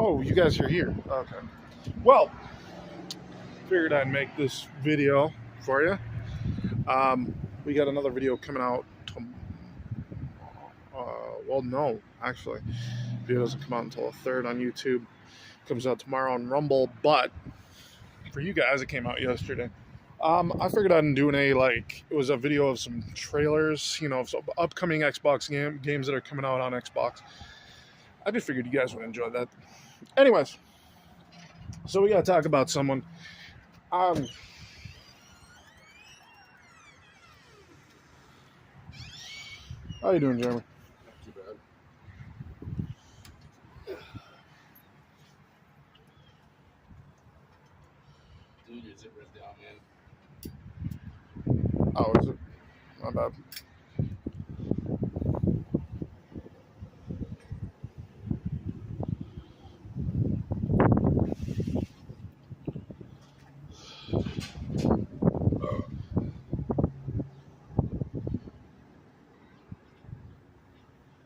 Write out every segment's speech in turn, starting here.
Oh, you guys are here. Okay. Well, figured I'd make this video for you. We got another video coming out. Well, no, actually, the video doesn't come out until the 3rd on YouTube. It comes out tomorrow on Rumble, but for you guys, it came out yesterday. I figured I'd do it was a video of some trailers, of some upcoming Xbox games that are coming out on Xbox. I just figured you guys would enjoy that. Anyways, so we gotta talk about someone. How you doing, Jeremy? Not too bad. Dude, your zipper's down, man. Oh, is it? My bad.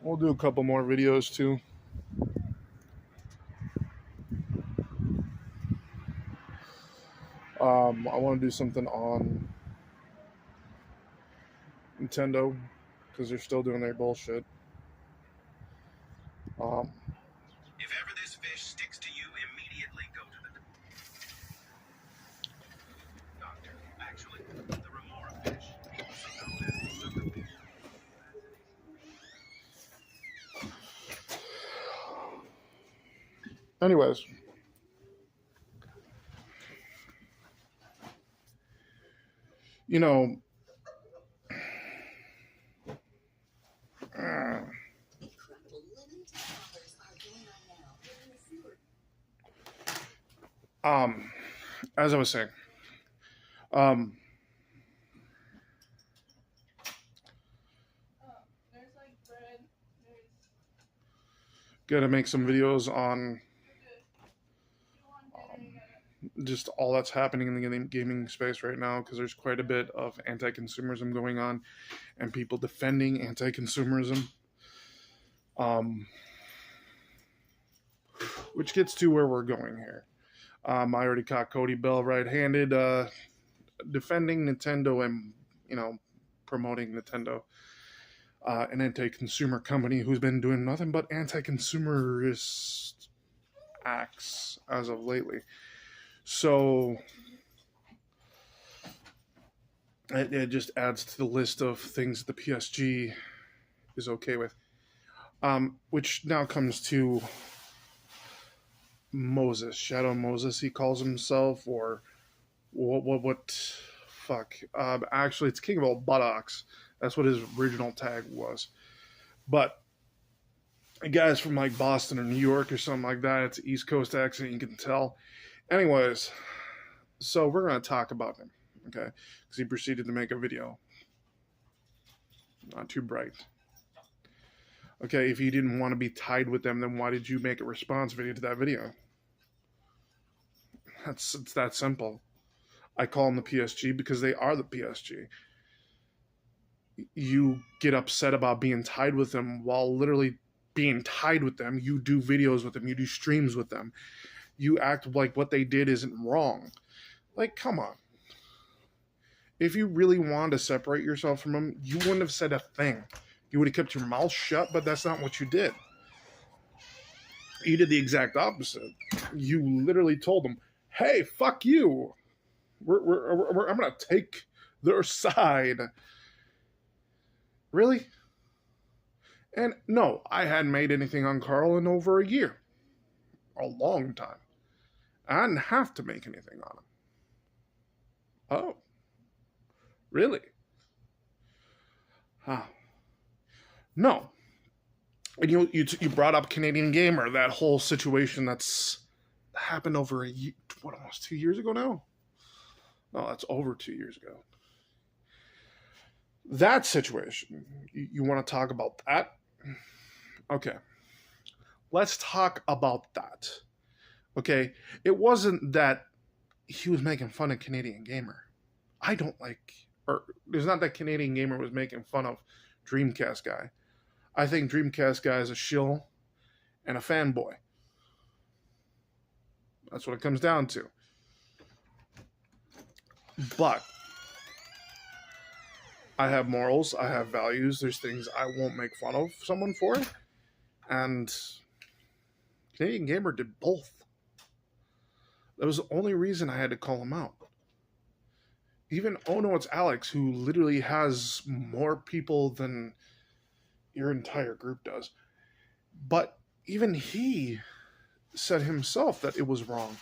We'll do a couple more videos too. I want to do something on Nintendo because they're still doing their bullshit. If ever this fish sticks to you, immediately go to the doctor. Actually, the remora fish, also known as the silverfish. Anyways, as I was saying, gotta make some videos on just all that's happening in the gaming space right now, because there's quite a bit of anti-consumerism going on and people defending anti-consumerism, which gets to where we're going here. I already caught Cody Bell right-handed defending Nintendo and promoting Nintendo, an anti-consumer company who's been doing nothing but anti-consumerist acts as of lately. So it just adds to the list of things that the PSG is okay with. Which now comes to Moses, Shadow Moses, he calls himself, or fuck. Actually, it's King of All Buttocks. That's what his original tag was. But a guy's from like Boston or New York or something like that. It's an East Coast accent, you can tell. Anyways, so we're going to talk about him, okay? Because he proceeded to make a video. Not too bright. Okay, if you didn't want to be tied with them, then why did you make a response video to that video? It's that simple. I call them the PSG because they are the PSG. You get upset about being tied with them while literally being tied with them. You do videos with them. You do streams with them. You act like what they did isn't wrong. Like, come on. If you really wanted to separate yourself from them, you wouldn't have said a thing. You would have kept your mouth shut, but that's not what you did. You did the exact opposite. You literally told them, hey, fuck you. I'm going to take their side. Really? And no, I hadn't made anything on Carl in over a year. A long time. I didn't have to make anything on him. Oh. Really? Huh. No. And you brought up Canadian Gamer, that whole situation that's happened over a year, almost 2 years ago now? No, that's over 2 years ago. That situation, you want to talk about that? Okay. Let's talk about that. Okay? It wasn't that he was making fun of Canadian Gamer. There's not that Canadian Gamer was making fun of Dreamcast Guy. I think Dreamcast Guy is a shill and a fanboy. That's what it comes down to. But I have morals, I have values, there's things I won't make fun of someone for. And Canadian Gamer did both. That was the only reason I had to call him out. Even Oh No, It's Alex, who literally has more people than your entire group does. But even he said himself that it was wrong.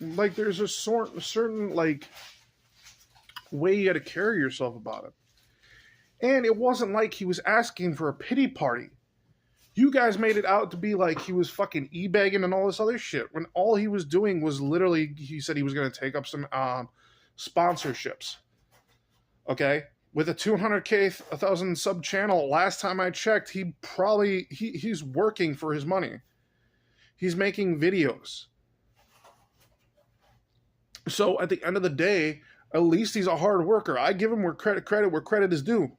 Like, there's a certain, like, way you had to carry yourself about it. And it wasn't like he was asking for a pity party. You guys made it out to be like he was fucking e-begging and all this other shit, when all he was doing was literally, he said he was going to take up some sponsorships. Okay? With a 200K, 1,000 sub channel, last time I checked, he's working for his money. He's making videos. So at the end of the day, at least he's a hard worker. I give him where credit is due.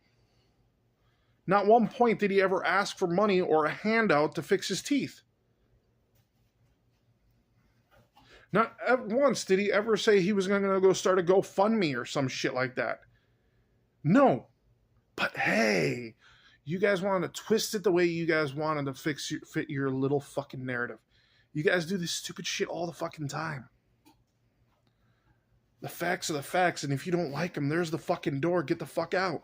Not one point did he ever ask for money or a handout to fix his teeth. Not once did he ever say he was going to go start a GoFundMe or some shit like that. No. But hey, you guys wanted to twist it the way you guys wanted to fit your little fucking narrative. You guys do this stupid shit all the fucking time. The facts are the facts, and if you don't like them, there's the fucking door. Get the fuck out.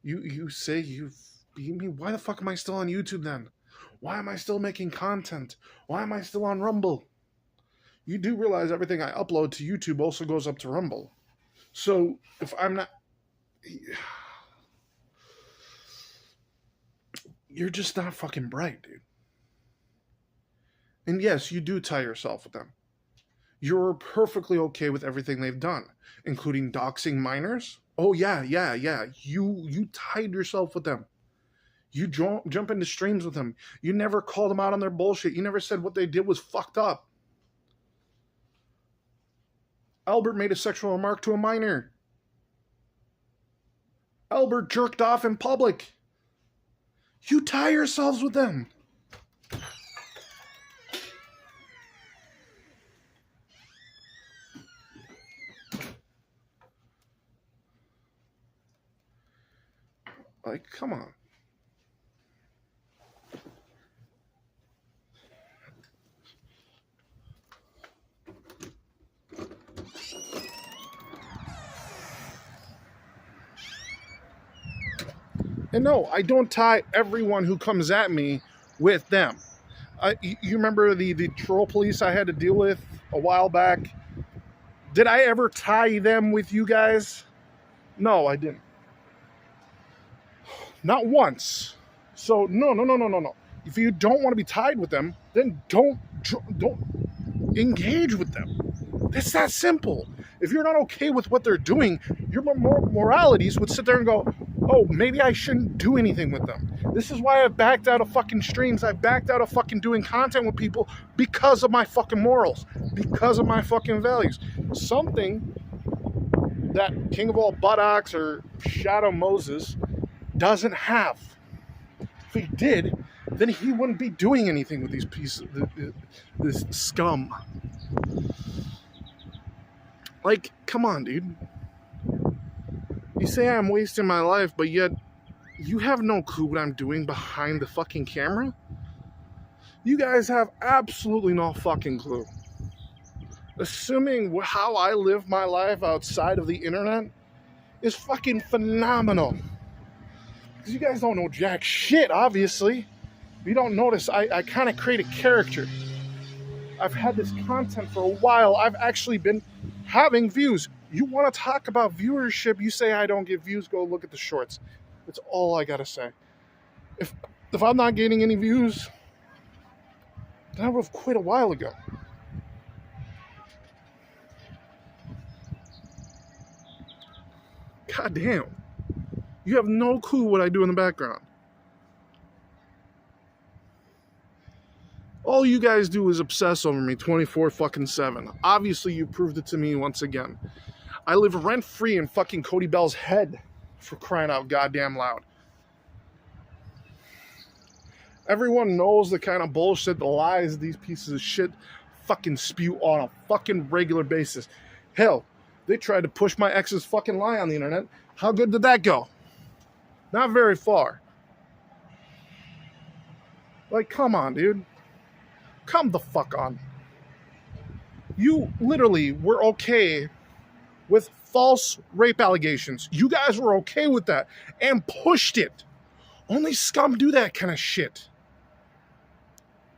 You say you've beat me? Why the fuck am I still on YouTube then? Why am I still making content? Why am I still on Rumble? You do realize everything I upload to YouTube also goes up to Rumble. So, if I'm not... You're just not fucking bright, dude. And yes, you do tie yourself with them. You're perfectly okay with everything they've done, including doxing minors. Oh, yeah. You tied yourself with them. You jump into streams with them. You never called them out on their bullshit. You never said what they did was fucked up. Albert made a sexual remark to a minor. Albert jerked off in public. You tie yourselves with them. Like, come on. And no, I don't tie everyone who comes at me with them. You remember the troll police I had to deal with a while back? Did I ever tie them with you guys? No, I didn't. Not once. So no. If you don't want to be tied with them, then don't engage with them. It's that simple. If you're not okay with what they're doing, your moralities would sit there and go, oh, maybe I shouldn't do anything with them. This is why I've backed out of fucking streams. I've backed out of fucking doing content with people because of my fucking morals, because of my fucking values. Something that King of All Buttocks or Shadow Moses doesn't have. If he did, then he wouldn't be doing anything with these pieces, this scum. Like, come on, dude. You say I'm wasting my life, but yet you have no clue what I'm doing behind the fucking camera? You guys have absolutely no fucking clue. Assuming how I live my life outside of the internet is fucking phenomenal. Because you guys don't know jack shit, obviously. If you don't notice, I kind of create a character. I've had this content for a while. I've actually been having views. You want to talk about viewership, you say I don't get views, go look at the shorts. That's all I gotta say. If I'm not getting any views, then I would have quit a while ago. God damn. You have no clue what I do in the background. All you guys do is obsess over me 24/7. Obviously, you proved it to me once again. I live rent-free in fucking Cody Bell's head, for crying out goddamn loud. Everyone knows the kind of bullshit, the lies these pieces of shit fucking spew on a fucking regular basis. Hell, they tried to push my ex's fucking lie on the internet. How good did that go? Not very far. Like, come on, dude. Come the fuck on. You literally were okay with false rape allegations. You guys were okay with that and pushed it. Only scum do that kind of shit.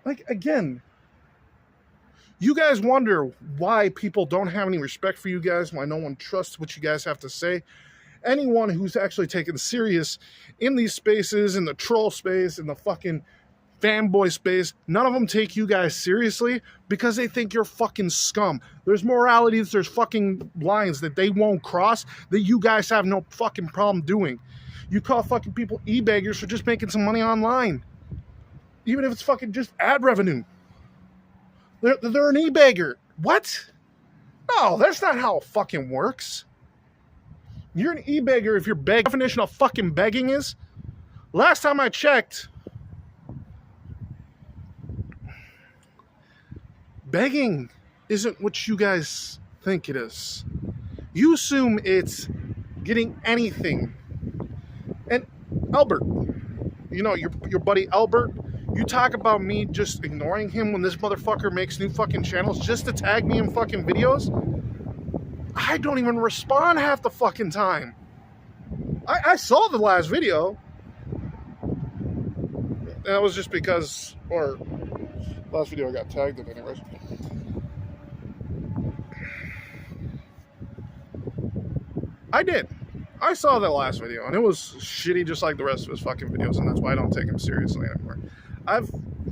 Like, again, you guys wonder why people don't have any respect for you guys, why no one trusts what you guys have to say. Anyone who's actually taken serious in these spaces, in the troll space, in the fucking fanboy space, none of them take you guys seriously because they think you're fucking scum. There's moralities, there's fucking lines that they won't cross that you guys have no fucking problem doing. You call fucking people e-beggars for just making some money online. Even if it's fucking just ad revenue. They're an e-beggar. What? No, that's not how it fucking works. You're an e-beggar if your definition of fucking begging is. Last time I checked, begging isn't what you guys think it is. You assume it's getting anything. And Albert, you know, your buddy Albert, you talk about me just ignoring him when this motherfucker makes new fucking channels just to tag me in fucking videos. I don't even respond half the fucking time. I saw the last video. And that was just because, or last video I got tagged in anyways. I did. I saw that last video, and it was shitty just like the rest of his fucking videos, and that's why I don't take him seriously anymore.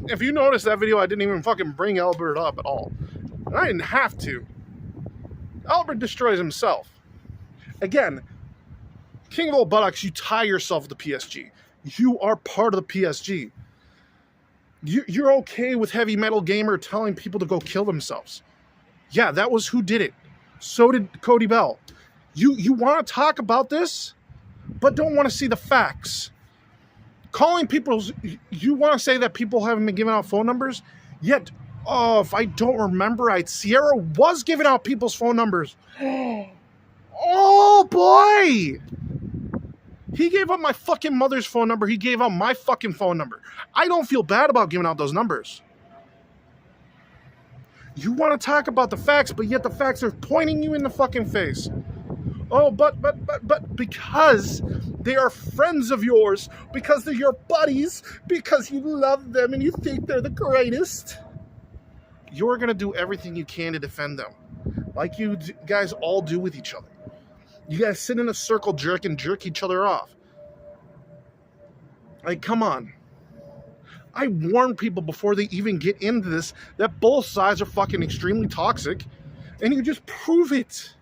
If you notice that video, I didn't even fucking bring Albert up at all. And I didn't have to. Albert destroys himself. Again, King of Old Buttocks, you tie yourself to PSG. You are part of the PSG. You're okay with Heavy Metal Gamer telling people to go kill themselves. Yeah, that was who did it. So did Cody Bell. You want to talk about this, but don't want to see the facts. Calling people, you want to say that people haven't been giving out phone numbers? Yet, oh, if I don't remember, Sierra was giving out people's phone numbers. Oh, boy! He gave up my fucking mother's phone number. He gave out my fucking phone number. I don't feel bad about giving out those numbers. You want to talk about the facts, but yet the facts are pointing you in the fucking face. Oh, but because they are friends of yours, because they're your buddies, because you love them and you think they're the greatest, you're going to do everything you can to defend them. Like you guys all do with each other. You guys sit in a circle jerk and jerk each other off. Like, come on. I warn people before they even get into this that both sides are fucking extremely toxic, and you just prove it.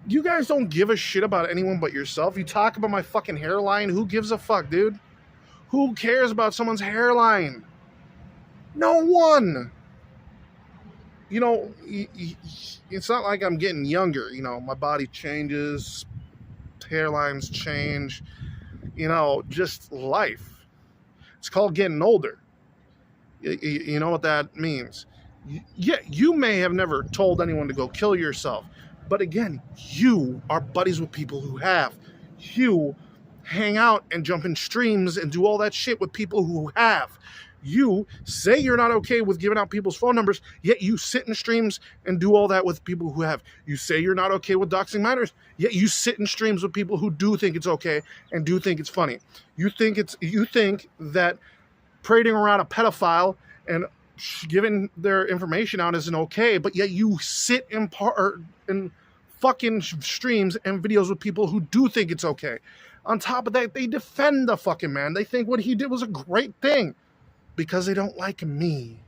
You guys don't give a shit about anyone but yourself. You talk about my fucking hairline. Who gives a fuck, dude? Who cares about someone's hairline? No one. You know, it's not like I'm getting younger. You know, my body changes, hairlines change. You know, just life. It's called getting older. You know what that means. Yeah, you may have never told anyone to go kill yourself. But again, you are buddies with people who have. You hang out and jump in streams and do all that shit with people who have. You say you're not okay with giving out people's phone numbers, yet you sit in streams and do all that with people who have. You say you're not okay with doxing minors, yet you sit in streams with people who do think it's okay and do think it's funny. You think that parading around a pedophile and giving their information out isn't okay, but yet you sit in fucking streams and videos with people who do think it's okay. On top of that, they defend the fucking man. They think what he did was a great thing because they don't like me.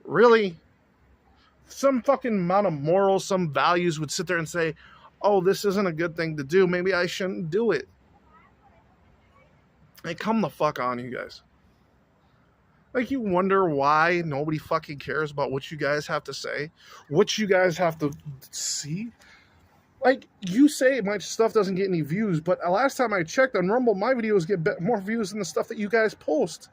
Really? Some fucking amount of morals, some values would sit there and say, oh, this isn't a good thing to do. Maybe I shouldn't do it. Hey, come the fuck on, you guys. Like, you wonder why nobody fucking cares about what you guys have to say, what you guys have to see. Like, you say my stuff doesn't get any views, but last time I checked on Rumble, my videos get more views than the stuff that you guys post.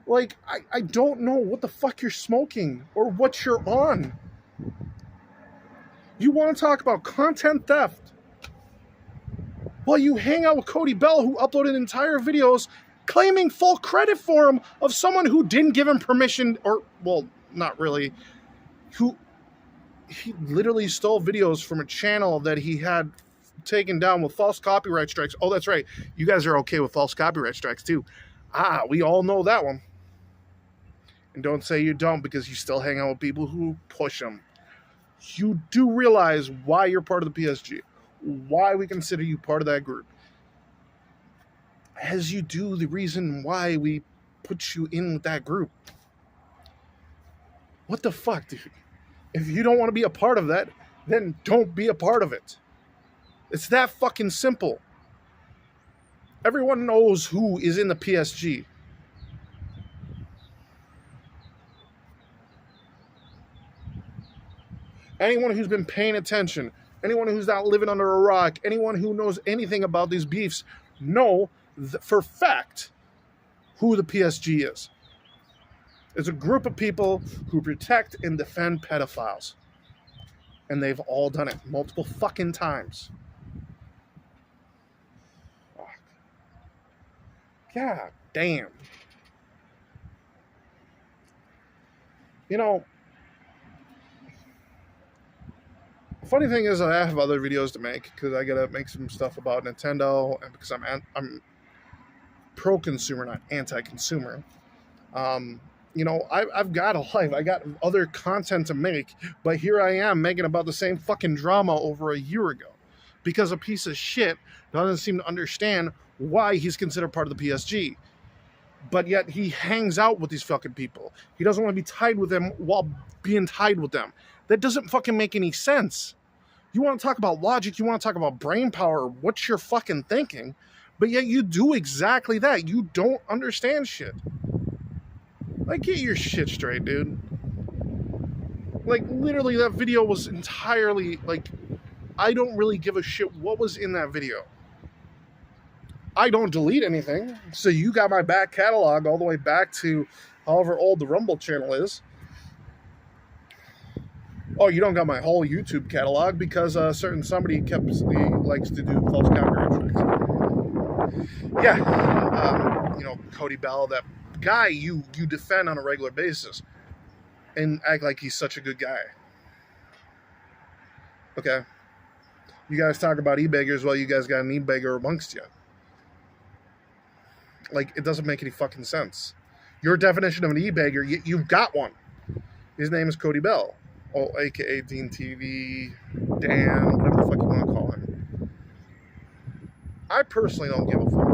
Like, I don't know what the fuck you're smoking or what you're on. You want to talk about content theft? Well, you hang out with Cody Bell, who uploaded entire videos claiming full credit for him of someone who didn't give him permission, or, well, not really, he literally stole videos from a channel that he had taken down with false copyright strikes. Oh, that's right. You guys are okay with false copyright strikes, too. Ah, we all know that one. And don't say you don't, because you still hang out with people who push them. You do realize why you're part of the PSG, why we consider you part of that group, as you do the reason why we put you in with that group. What the fuck, dude? If you don't want to be a part of that, then don't be a part of it. It's that fucking simple. Everyone knows who is in the PSG. Anyone who's been paying attention, anyone who's not living under a rock, anyone who knows anything about these beefs, know for fact who the PSG is. It's a group of people who protect and defend pedophiles. And they've all done it multiple fucking times. Oh. God damn. You know, the funny thing is I have other videos to make because I gotta make some stuff about Nintendo, and because I'm pro-consumer, not anti-consumer. You know, I've got a life. I got other content to make, but here I am making about the same fucking drama over a year ago because a piece of shit doesn't seem to understand why he's considered part of the PSG. But yet he hangs out with these fucking people. He doesn't want to be tied with them while being tied with them. That doesn't fucking make any sense. You want to talk about logic, you want to talk about brain power, what you're fucking thinking, but yet you do exactly that. You don't understand shit. Like, get your shit straight, dude. Like, literally, that video was entirely, like, I don't really give a shit what was in that video. I don't delete anything, so you got my back catalog all the way back to however old the Rumble channel is. Oh, you don't got my whole YouTube catalog because certain somebody likes to do false copyright strikes. Yeah, you know, Cody Bell, that guy you defend on a regular basis and act like he's such a good guy. Okay. You guys talk about e-beggars, well, you guys got an e-beggar amongst you. Like, it doesn't make any fucking sense. Your definition of an e-beggar, you've got one. His name is Cody Bell. Oh, a.k.a. Dean TV, Dan, whatever the fuck you want to call him. I personally don't give a fuck.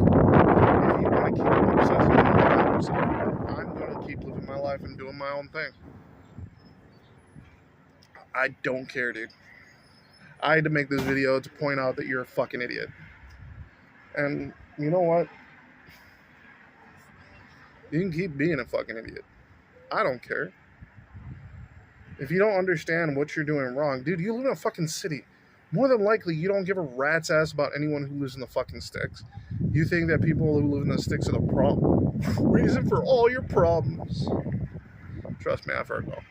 If you want to keep obsessing, I'm going to keep living my life and doing my own thing. I don't care, dude. I had to make this video to point out that you're a fucking idiot. And you know what? You can keep being a fucking idiot. I don't care. If you don't understand what you're doing wrong, dude, you live in a fucking city. More than likely, you don't give a rat's ass about anyone who lives in the fucking sticks. You think that people who live in the sticks are the problem. Reason for all your problems. Trust me, I've heard it all.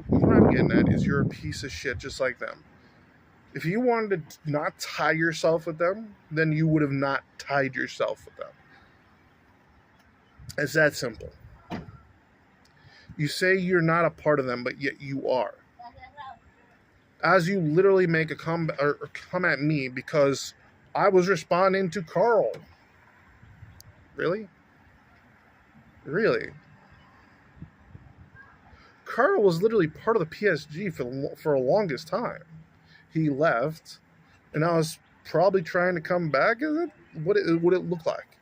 What I'm getting at is you're a piece of shit just like them. If you wanted to not tie yourself with them, then you would have not tied yourself with them. It's that simple. You say you're not a part of them, but yet you are. As you literally make a come at me because I was responding to Carl. Really? Really? Carl was literally part of the PSG for the longest time. He left, and I was probably trying to come back. Is it? What would it look like?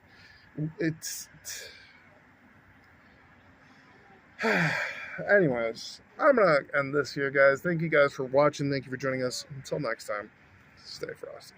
Anyways, I'm going to end this here, guys. Thank you guys for watching. Thank you for joining us. Until next time, stay frosty.